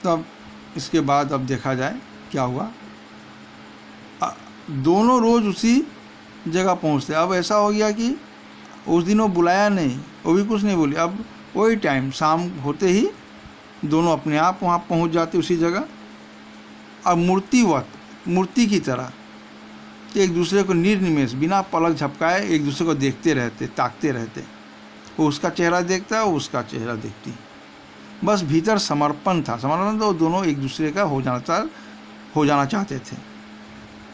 तब इसके बाद अब देखा जाए क्या हुआ। दोनों रोज़ उसी जगह पहुंचते। अब ऐसा हो गया कि उस दिन वो बुलाया नहीं, वो भी कुछ नहीं बोली। अब वही टाइम शाम होते ही दोनों अपने आप वहाँ पहुँच जाते उसी जगह। अब मूर्ति की तरह एक दूसरे को निर्निमेष बिना पलक झपकाए एक दूसरे को देखते रहते, ताकते रहते। वो उसका चेहरा देखता है, वो उसका चेहरा देखती। बस भीतर समर्पण था। समर्पण तो दोनों एक दूसरे का हो जाना चाहते थे,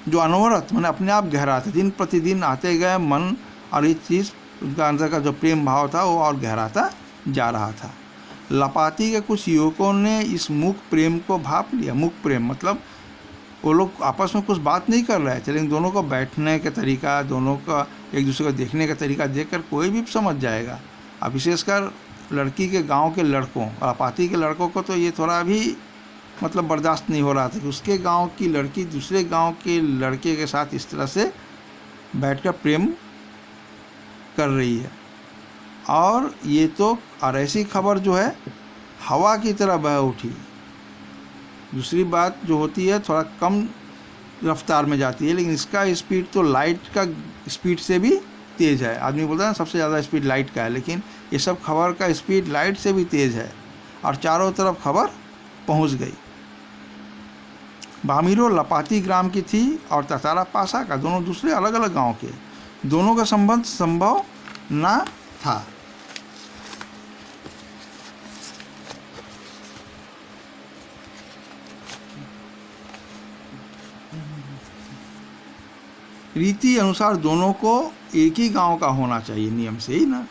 जो अनवरत मैंने अपने आप गहराते दिन प्रतिदिन आते गए। मन और इस चीज़ उनका अंदर का जो प्रेम भाव था वो और गहराता जा रहा था। लपाती के कुछ युवकों ने इस मूक प्रेम को भाप लिया। मूक प्रेम मतलब वो लोग आपस में कुछ बात नहीं कर रहे थे, लेकिन दोनों को बैठने का तरीका, दोनों का एक दूसरे को देखने का तरीका देखकर कोई भी समझ जाएगा। अब विशेषकर लड़की के गांव के लड़कों और लपाती के लड़कों को तो ये थोड़ा भी मतलब बर्दाश्त नहीं हो रहा था कि उसके गांव की लड़की दूसरे गांव के लड़के के साथ इस तरह से बैठकर प्रेम कर रही है। और ये तो और ऐसी खबर जो है हवा की तरह बह उठी। दूसरी बात जो होती है थोड़ा कम रफ्तार में जाती है, लेकिन इसका स्पीड तो लाइट का स्पीड से भी तेज़ है। आदमी बोलता है ना सबसे ज़्यादा स्पीड लाइट का है, लेकिन ये सब खबर का स्पीड लाइट से भी तेज़ है और चारों तरफ खबर पहुंच गई। बामिरो लपाती ग्राम की थी और ततारा पासा का, दोनों दूसरे अलग अलग गांव के। दोनों का संबंध संभव न था। रीति अनुसार दोनों को एक ही गांव का होना चाहिए, नियम से ही ना,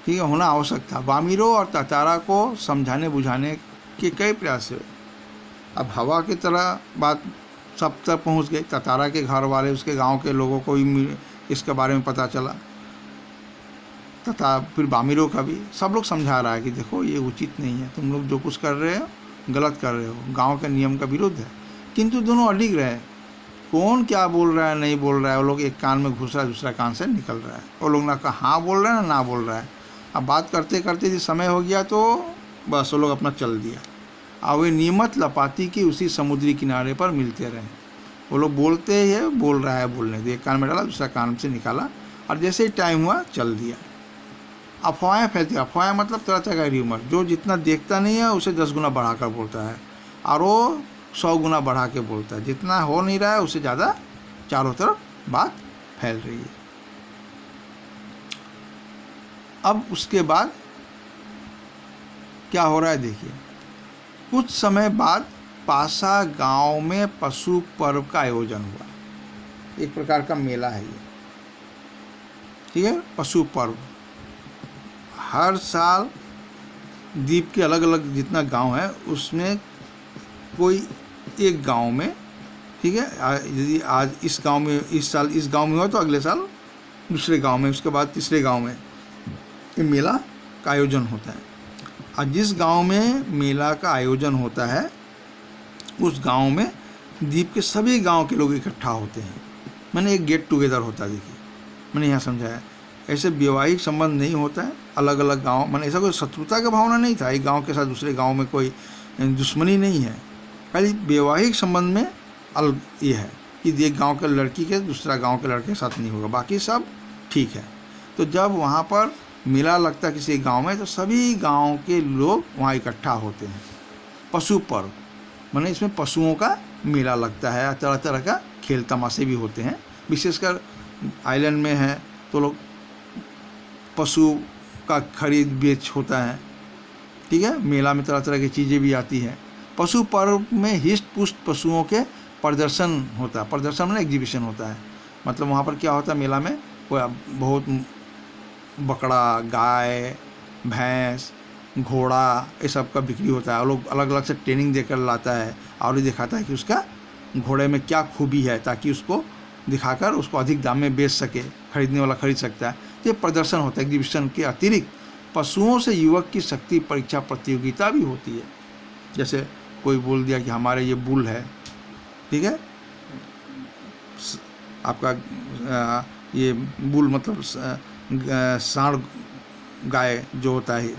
ठीक है, होना आवश्यक था। बामिरो और ततारा को समझाने बुझाने के कई प्रयास हुए। अब हवा की तरह बात सब तक पहुंच गई। ततारा के घर वाले, उसके गांव के लोगों को भी इसके बारे में पता चला, तथा फिर बामिरो का भी। सब लोग समझा रहा है कि देखो ये उचित नहीं है, तुम लोग जो कुछ कर रहे हो गलत कर रहे हो, गांव के नियम का विरुद्ध है। किंतु दोनों अडिग रहे। कौन क्या बोल रहा है नहीं बोल रहा है, वो लोग एक कान में घुस रहा है दूसरा कान से निकल रहा है। वो लोग ना हाँ बोल रहा है ना बोल रहा है। अब बात करते करते जिस समय हो गया तो बस वो लोग अपना चल दिया। अब वे नियमित लपाती की उसी समुद्री किनारे पर मिलते रहे। वो लोग बोलते ही बोल रहा है, बोलने दे, एक कान में डाला दूसरा कान से निकाला और जैसे ही टाइम हुआ चल दिया। अफवाहें फैलती। अफवाहें मतलब तरह तरह का र्यूमर, जो जितना देखता नहीं है उसे 10 गुना बढ़ा कर बोलता है और वो 100 गुना बढ़ा के बोलता है। जितना हो नहीं रहा है उससे ज़्यादा चारों तरफ बात फैल रही है। अब उसके बाद क्या हो रहा है देखिए। कुछ समय बाद पासा गांव में पशु पर्व का आयोजन हुआ। एक प्रकार का मेला है ये, ठीक है, पशु पर्व। हर साल द्वीप के अलग अलग जितना गांव है उसमें कोई एक गांव में, ठीक है, यदि आज इस गांव में इस साल इस गांव में हुआ तो अगले साल दूसरे गांव में, उसके बाद तीसरे गांव में ये मेला का आयोजन होता है। और जिस गांव में मेला का आयोजन होता है उस गांव में द्वीप के सभी गांव के लोग इकट्ठा होते हैं। मैंने एक गेट टुगेदर होता है। देखिए मैंने यहाँ समझाया, ऐसे वैवाहिक संबंध नहीं होता है। अलग अलग गांव, मैंने ऐसा कोई शत्रुता का भावना नहीं था, एक गांव के साथ दूसरे गांव में कोई दुश्मनी नहीं है। खाली वैवाहिक संबंध में अलग ये है कि एक गांव के लड़की के दूसरा गांव के लड़के के साथ नहीं होगा, बाकी सब ठीक है। तो जब वहाँ पर मेला लगता है किसी गांव में तो सभी गांव के लोग वहाँ इकट्ठा होते हैं। पशु पर्व माने इसमें पशुओं का मेला लगता है, तरह तरह का खेल तमाशे भी होते हैं। विशेषकर आइलैंड में है तो लोग पशु का खरीद बेच होता है, ठीक है, मेला में तरह तरह की चीज़ें भी आती हैं। पशु पर्व में हिष्ट पुष्ट पशुओं के प्रदर्शन होता है। प्रदर्शन में एग्जीबिशन होता है, मतलब वहाँ पर क्या होता है, मेला में कोई बहुत बकरा, गाय, भैंस, घोड़ा ये सब का बिक्री होता है। और लोग अलग अलग से ट्रेनिंग देकर लाता है और ये दिखाता है कि उसका घोड़े में क्या खूबी है, ताकि उसको दिखाकर उसको अधिक दाम में बेच सके, खरीदने वाला खरीद सकता है। ये प्रदर्शन होता है। एग्जीबिशन के अतिरिक्त पशुओं से युवक की शक्ति परीक्षा प्रतियोगिता भी होती है। जैसे कोई बोल दिया कि हमारे ये बुल है, ठीक है, आपका ये बुल मतलब सांड गाय जो होता है,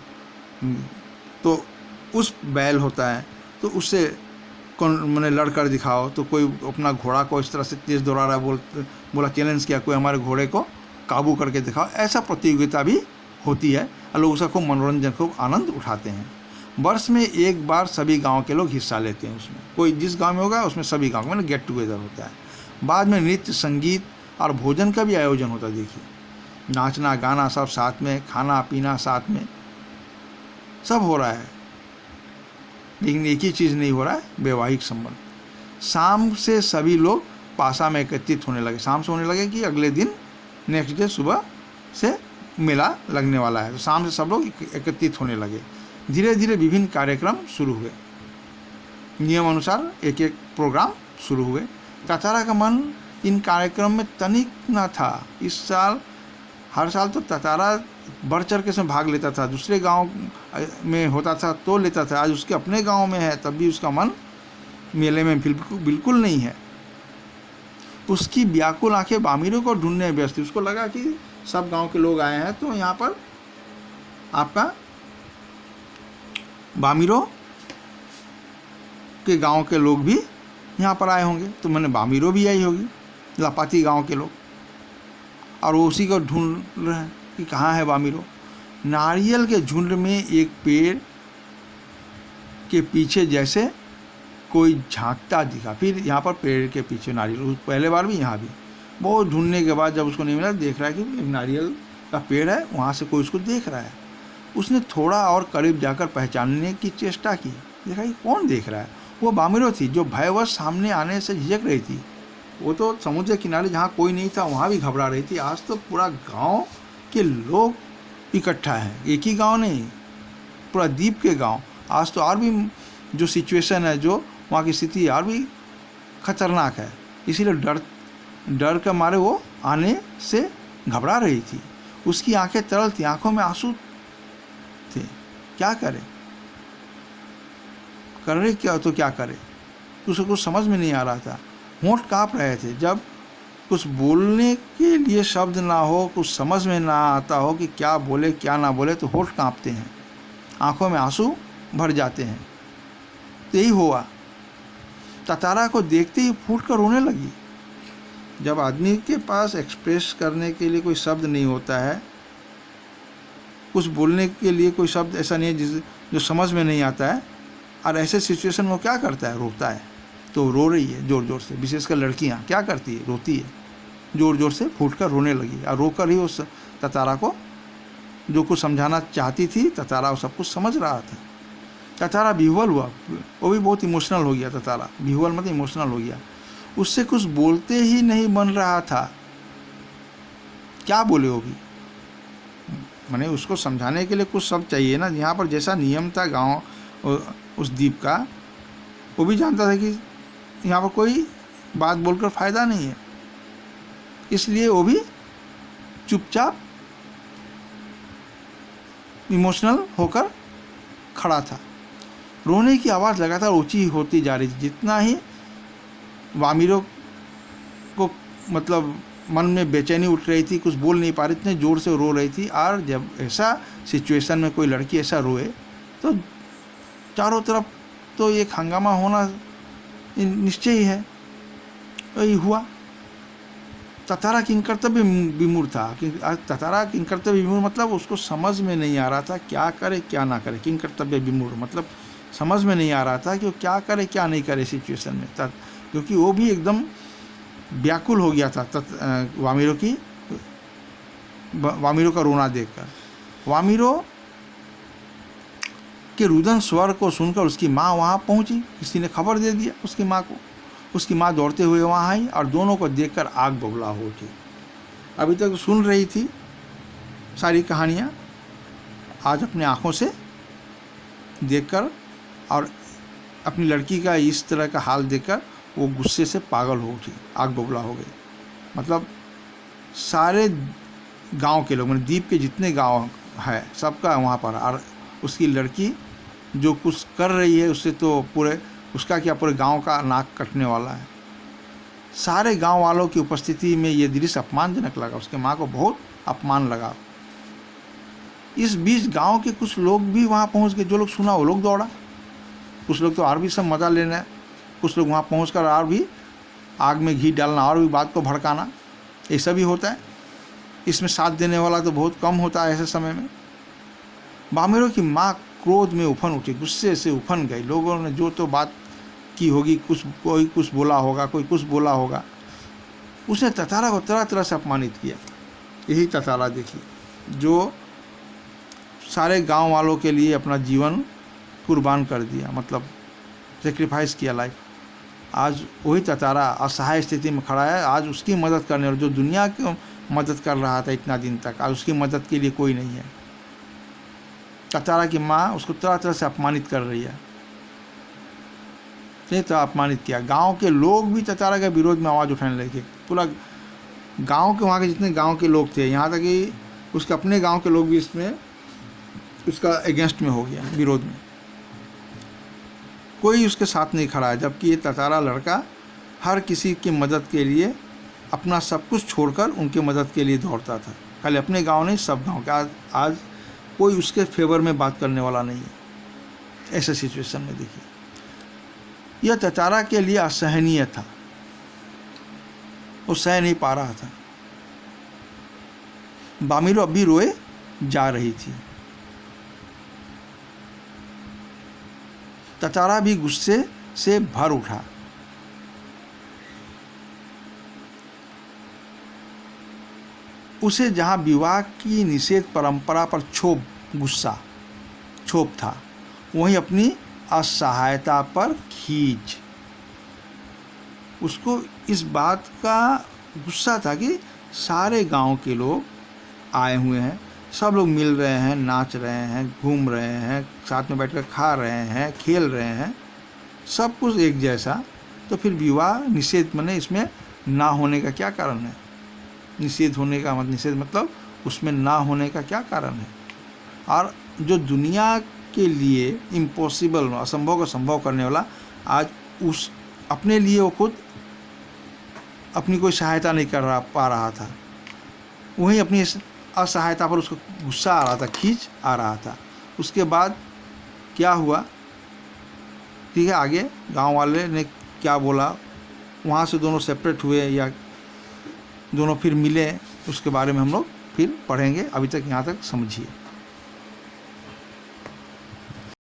तो उस बैल होता है तो उससे कौन मैंने लड़ कर दिखाओ, तो कोई अपना घोड़ा को इस तरह से तेज़ दौड़ा रहा है, बोला चैलेंज किया कोई हमारे घोड़े को काबू करके दिखाओ। ऐसा प्रतियोगिता भी होती है और लोग उसका खूब मनोरंजन, खूब आनंद उठाते हैं। वर्ष में एक बार सभी गांव के लोग हिस्सा लेते हैं उसमें, कोई जिस गांव में होगा उसमें सभी गांव में गेट टुगेदर होता है। बाद में नृत्य, संगीत और भोजन का भी आयोजन होता है। देखिए, नाचना गाना सब साथ में, खाना पीना साथ में, सब हो रहा है। लेकिन एक ही चीज़ नहीं हो रहा है, वैवाहिक संबंध। शाम से सभी लोग पासा में एकत्रित होने लगे। शाम से होने लगे कि अगले दिन नेक्स्ट डे सुबह से मेला लगने वाला है, तो शाम से सब लोग एकत्रित होने लगे। धीरे धीरे विभिन्न कार्यक्रम शुरू हुए, नियम अनुसार एक एक प्रोग्राम शुरू हुए। ततारा का मन इन कार्यक्रम में तनिक न था। इस साल हर साल तो ततारा बढ़ चढ़ के इसमें भाग लेता था, दूसरे गांव में होता था तो लेता था। आज उसके अपने गांव में है तब भी उसका मन मेले में बिल्कुल नहीं है। उसकी व्याकुल आंखें बामिरों को ढूंढने में व्यस्त थी। उसको लगा कि सब गांव के लोग आए हैं तो यहाँ पर आपका बामिरों के गांव के लोग भी यहाँ पर आए होंगे, तो मैंने बामिरों भी आई होगी, लापाती गांव के लोग, और वो उसी को ढूंढ रहे हैं कि कहाँ है बामिरों। नारियल के झुंड में एक पेड़ के पीछे जैसे कोई झांकता दिखा। फिर यहाँ पर पेड़ के पीछे नारियल, पहले बार भी यहाँ भी बहुत ढूंढने के बाद जब उसको नहीं मिला, देख रहा है कि एक नारियल का पेड़ है, वहाँ से कोई उसको देख रहा है। उसने थोड़ा और करीब जाकर पहचानने की चेष्टा की, देखा कि कौन देख रहा है। वो बामिरों थी जो भयवश सामने आने से झिझक रही थी। वो तो समुद्र किनारे जहाँ कोई नहीं था वहाँ भी घबरा रही थी। आज तो पूरा गांव के लोग इकट्ठा हैं, एक ही गांव नहीं, पूरा द्वीप के गांव। आज तो और भी जो सिचुएशन है, जो वहाँ की स्थिति और भी खतरनाक है, इसीलिए डर के मारे वो आने से घबरा रही थी। उसकी आंखें तरल थी, आंखों में आंसू थे। क्या करे, कर रहे क्या तो क्या करे, उसको कुछ समझ में नहीं आ रहा था। होंठ काँप रहे थे। जब कुछ बोलने के लिए शब्द ना हो, कुछ समझ में ना आता हो कि क्या बोले क्या ना बोले, तो होंठ काँपते हैं, आंखों में आंसू भर जाते हैं। तो यही हुआ। ततारा को देखते ही फूट कर रोने लगी। जब आदमी के पास एक्सप्रेस करने के लिए कोई शब्द नहीं होता है, कुछ बोलने के लिए कोई शब्द ऐसा नहीं है जो समझ में नहीं आता है, और ऐसे सिचुएशन में वो क्या करता है, रोता है। तो रो रही है ज़ोर ज़ोर से, विशेषकर लड़कियां क्या करती है, रोती है, ज़ोर ज़ोर से फूट कर रोने लगी। और रोकर ही उस ततारा को जो कुछ समझाना चाहती थी, ततारा वो सब कुछ समझ रहा था। ततारा विह्वल हुआ, वो भी बहुत इमोशनल हो गया। ततारा विह्वल मतलब इमोशनल हो गया। उससे कुछ बोलते ही नहीं बन रहा था। क्या बोले वो भी, मैंने उसको समझाने के लिए कुछ शब्द चाहिए ना। यहाँ पर जैसा नियम था गांव उस द्वीप का, वो भी जानता था कि यहाँ पर कोई बात बोलकर फ़ायदा नहीं है, इसलिए वो भी चुपचाप इमोशनल होकर खड़ा था। रोने की आवाज़ लगातार ऊंची होती जा रही थी। जितना ही वामिरों को मतलब मन में बेचैनी उठ रही थी, कुछ बोल नहीं पा रही, इतने ज़ोर से रो रही थी। और जब ऐसा सिचुएशन में कोई लड़की ऐसा रोए तो चारों तरफ तो एक हंगामा होना निश्चय ही है। यही हुआ। ततारा किंकर्तव्य विमूढ़ था। ततारा किंकर्तव्य विमूढ़ मतलब उसको समझ में नहीं आ रहा था क्या करे क्या ना करे। किंकर्तव्य विमूढ़ मतलब समझ में नहीं आ रहा था कि वो क्या करे क्या नहीं करे सिचुएशन में, क्योंकि वो भी एकदम व्याकुल हो गया था वामिरों का रोना देखकर। वामिरों के रुदन स्वर को सुनकर उसकी माँ वहाँ पहुँची। किसी ने खबर दे दिया उसकी माँ को। उसकी माँ दौड़ते हुए वहाँ आई और दोनों को देखकर आग बबूला हो उठी। अभी तक सुन रही थी सारी कहानियाँ, आज अपने आँखों से देखकर और अपनी लड़की का इस तरह का हाल देखकर वो गुस्से से पागल हो उठी, आग बबूला हो गई। मतलब सारे गांव के लोग, मतलब द्वीप के जितने गांव है सबका वहाँ पर, और उसकी लड़की जो कुछ कर रही है उससे तो पूरे उसका क्या पूरे गांव का नाक कटने वाला है। सारे गांव वालों की उपस्थिति में ये दृश्य अपमानजनक लगा। उसके माँ को बहुत अपमान लगा। इस बीच गांव के कुछ लोग भी वहाँ पहुँच गए, जो लोग सुना वो लोग दौड़ा, कुछ लोग तो और भी सब मज़ा लेना है, कुछ लोग वहाँ पहुँच कर और भी आग में घी डालना और भी बात को भड़काना, ऐसा भी होता है। इसमें साथ देने वाला तो बहुत कम होता है ऐसे समय में। बामेरों की माँ क्रोध में उफन उठी, गुस्से से उफन गई। लोगों ने जो तो बात की होगी, कोई कुछ बोला होगा, कोई कुछ बोला होगा, उसने ततारा को तरह तरह से अपमानित किया। यही ततारा देखिए, जो सारे गांव वालों के लिए अपना जीवन कुर्बान कर दिया, मतलब सेक्रीफाइस किया लाइफ। आज वही ततारा असहाय स्थिति में खड़ा है। आज उसकी मदद करने वाला, जो दुनिया की मदद कर रहा था इतना दिन तक, आज उसकी मदद के लिए कोई नहीं है। ततारा की माँ उसको तरह तरह से अपमानित कर रही है, तो अपमानित किया। गांव के लोग भी ततारा के विरोध में आवाज़ उठाने लगे। पूरा गांव के, वहाँ के जितने गांव के लोग थे, यहाँ तक कि उसके अपने गांव के लोग भी इसमें उसका अगेंस्ट में हो गया, विरोध में। कोई उसके साथ नहीं खड़ा है, जबकि ये ततारा लड़का हर किसी की मदद के लिए अपना सब कुछ छोड़कर उनकी मदद के लिए दौड़ता था। खाली अपने गांव नहीं, सब गांव का। आज कोई उसके फेवर में बात करने वाला नहीं है। ऐसे सिचुएशन में देखिए, यह ततारा के लिए असहनीय था, वो सह नहीं पा रहा था। बामेरो अब भी रोए जा रही थी। ततारा भी गुस्से से भर उठा। उसे जहाँ विवाह की निषेध परंपरा पर क्षोभ था, वहीं अपनी असहायता पर खींच। उसको इस बात का गुस्सा था कि सारे गांव के लोग आए हुए हैं, सब लोग मिल रहे हैं, नाच रहे हैं, घूम रहे हैं, साथ में बैठकर खा रहे हैं, खेल रहे हैं, सब कुछ एक जैसा। तो फिर विवाह निषेध माने इसमें ना होने का क्या कारण है? निषेध होने का निषेध मतलब उसमें ना होने का क्या कारण है? और जो दुनिया के लिए इम्पॉसिबल, असंभव को संभव करने वाला, आज उस अपने लिए वो खुद अपनी कोई सहायता नहीं कर पा रहा था। वहीं अपनी असहायता पर उसको गुस्सा आ रहा था, खींच आ रहा था। उसके बाद क्या हुआ, ठीक है, आगे गांव वाले ने क्या बोला, वहाँ से दोनों सेपरेट हुए या दोनों फिर मिले, उसके बारे में हम लोग फिर पढ़ेंगे। अभी तक यहाँ तक समझिए।